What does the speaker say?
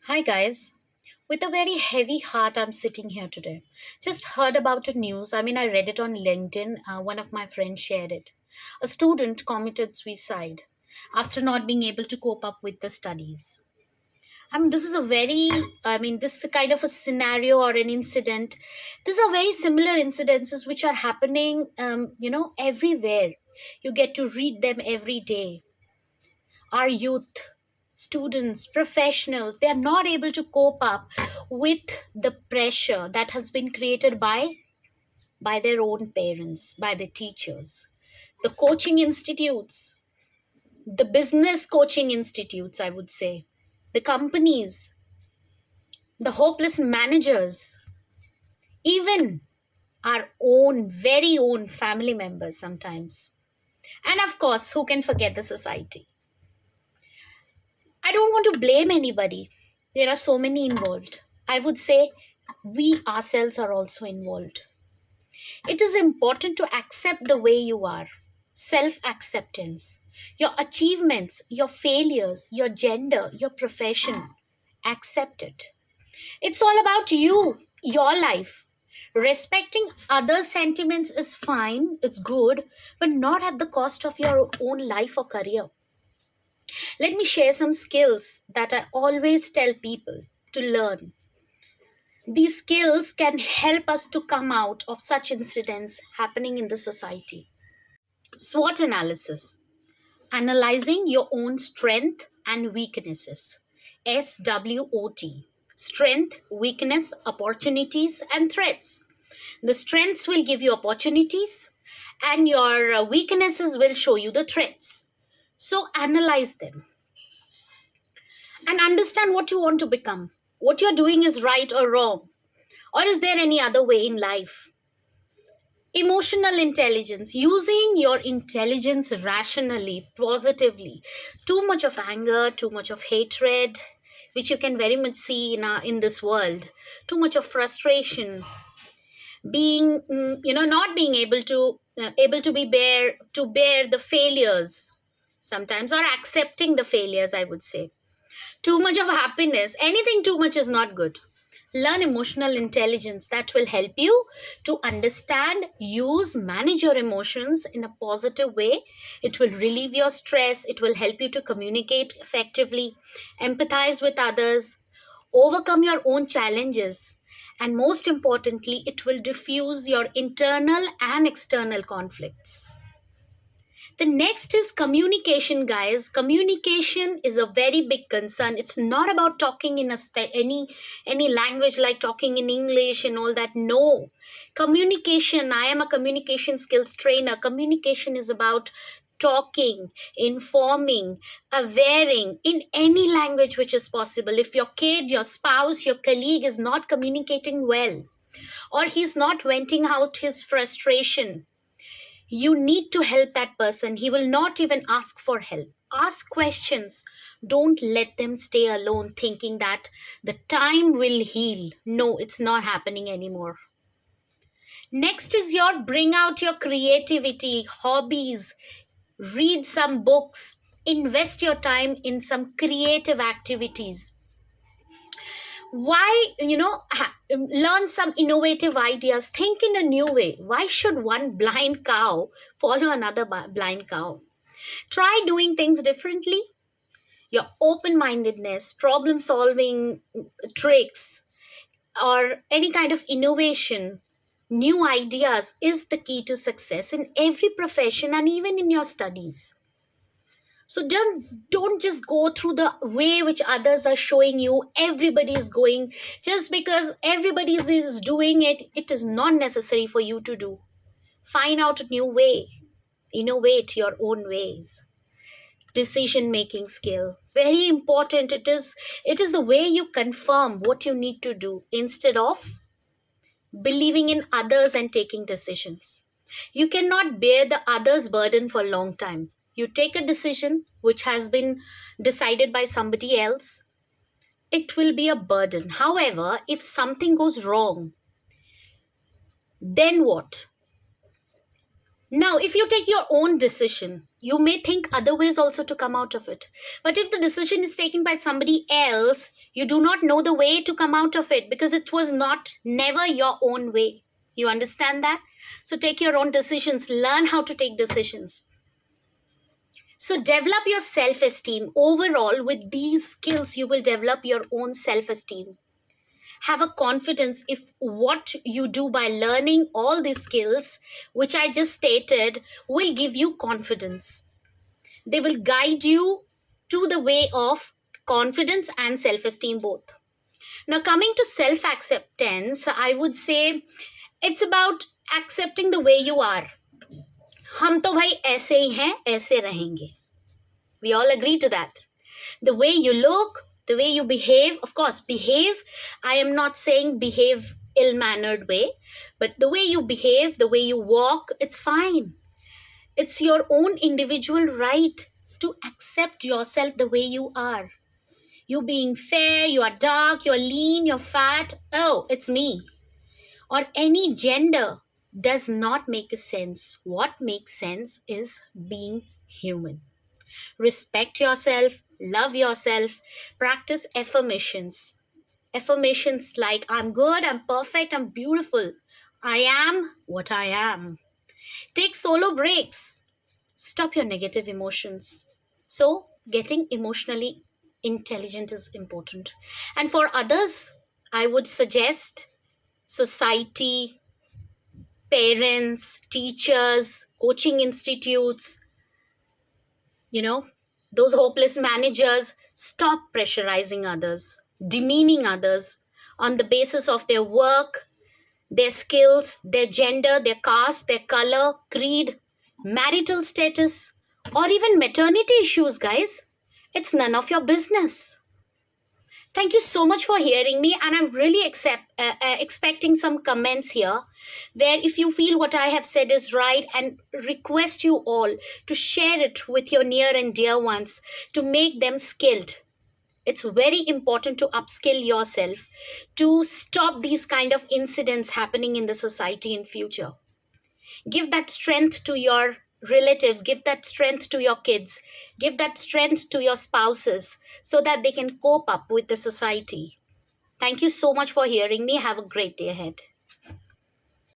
Hi, guys. With a very heavy heart, I'm sitting here today. Just heard about a news. I read it on LinkedIn. One of my friends shared it. A student committed suicide after not being able to cope up with the studies. This is a very, this is kind of a scenario or an incident. These are very similar incidences which are happening, everywhere. You get to read them every day. Our youth, students, professionals, they are not able to cope up with the pressure that has been created by their own parents, by the teachers, the coaching institutes, the business coaching institutes, I would say, the companies, the hopeless managers, even our own very own family members sometimes. And of course, who can forget the society? I don't want to blame anybody. There are so many involved. I would say we ourselves are also involved. It is important to accept the way you are. Self acceptance. Your achievements, your failures, your gender, your profession. Accept it. It's all about you, your life. Respecting other sentiments is fine, it's good, but not at the cost of your own life or career. Let me share some skills that I always tell people to learn. These skills can help us to come out of such incidents happening in the society. SWOT analysis, analyzing your own strength and weaknesses. SWOT, strength, weakness, opportunities, and threats. The strengths will give you opportunities, and your weaknesses will show you the threats. So analyze them and understand what you want to become. What you're doing is right or wrong, or is there any other way in life? Emotional intelligence, using your intelligence rationally, positively. Too much of anger, too much of hatred, which you can very much see in this world. Too much of frustration, being not being able to be bear the failures sometimes, or accepting the failures, I would say. Too much of happiness, anything too much is not good. Learn emotional intelligence that will help you to understand, use, manage your emotions in a positive way. It will relieve your stress, it will help you to communicate effectively, empathize with others, overcome your own challenges, and most importantly, it will diffuse your internal and external conflicts. The next is communication, guys. Communication is a very big concern. It's not about talking in any language, like talking in English and all that. No, communication. I am a communication skills trainer. Communication is about talking, informing, awareing in any language which is possible. If your kid, your spouse, your colleague is not communicating well, or he's not venting out his frustration, you need to help that person. He will not even ask for help. Ask questions. Don't let them stay alone thinking that the time will heal. No, it's not happening anymore. Next is your bring out your creativity, hobbies, read some books, invest your time in some creative activities. Why, learn some innovative ideas, think in a new way. Why should one blind cow follow another blind cow? Try doing things differently. Your open mindedness, problem solving tricks, or any kind of innovation, new ideas is the key to success in every profession and even in your studies. So don't just go through the way which others are showing you. Everybody is going. Just because everybody is doing it, it is not necessary for you to do. Find out a new way. Innovate your own ways. Decision making skill, very important. It is the way you confirm what you need to do instead of believing in others and taking decisions. You cannot bear the other's burden for a long time. You take a decision which has been decided by somebody else, it will be a burden. However, if something goes wrong, then what? Now, if you take your own decision, You may think other ways also to come out of it. But if the decision is taken by somebody else, you do not know the way to come out of it because it was not never your own way. You understand that? So take your own decisions, learn how to take decisions. So develop your self esteem. Overall, with these skills, you will develop your own self esteem. Have a confidence if what you do by learning all these skills, which I just stated, will give you confidence. They will guide you to the way of confidence and self esteem both. Now, coming to self acceptance, I would say it's about accepting the way you are. हम तो भाई ऐसे ही हैं, ऐसे रहेंगे. We all agree to that. The way you look, the way you behave, of course, behave. I am not saying behave ill mannered way, but the way you behave, the way you walk, it's fine. It's your own individual right to accept yourself the way you are. You being fair, you are dark, you're lean, you're fat. Oh, it's me. Or any gender does not make a sense. What makes sense is being human. Respect yourself, love yourself, practice affirmations. Affirmations like I'm good, I'm perfect, I'm beautiful. I am what I am. Take solo breaks. Stop your negative emotions. So, getting emotionally intelligent is important. And for others, I would suggest society, parents, teachers, coaching institutes, you know, those hopeless managers, stop pressurizing others, demeaning others on the basis of their work, their skills, their gender, their caste, their color, creed, marital status, or even maternity issues, guys. It's none of your business. Thank you so much for hearing me, and I'm really expecting some comments here where if you feel what I have said is right, and request you all to share it with your near and dear ones to make them skilled. It's very important to upskill yourself to stop these kind of incidents happening in the society in future. Give that strength to your relatives, give that strength to your kids, give that strength to your spouses so that they can cope up with the society. Thank you so much for hearing me. Have a great day ahead.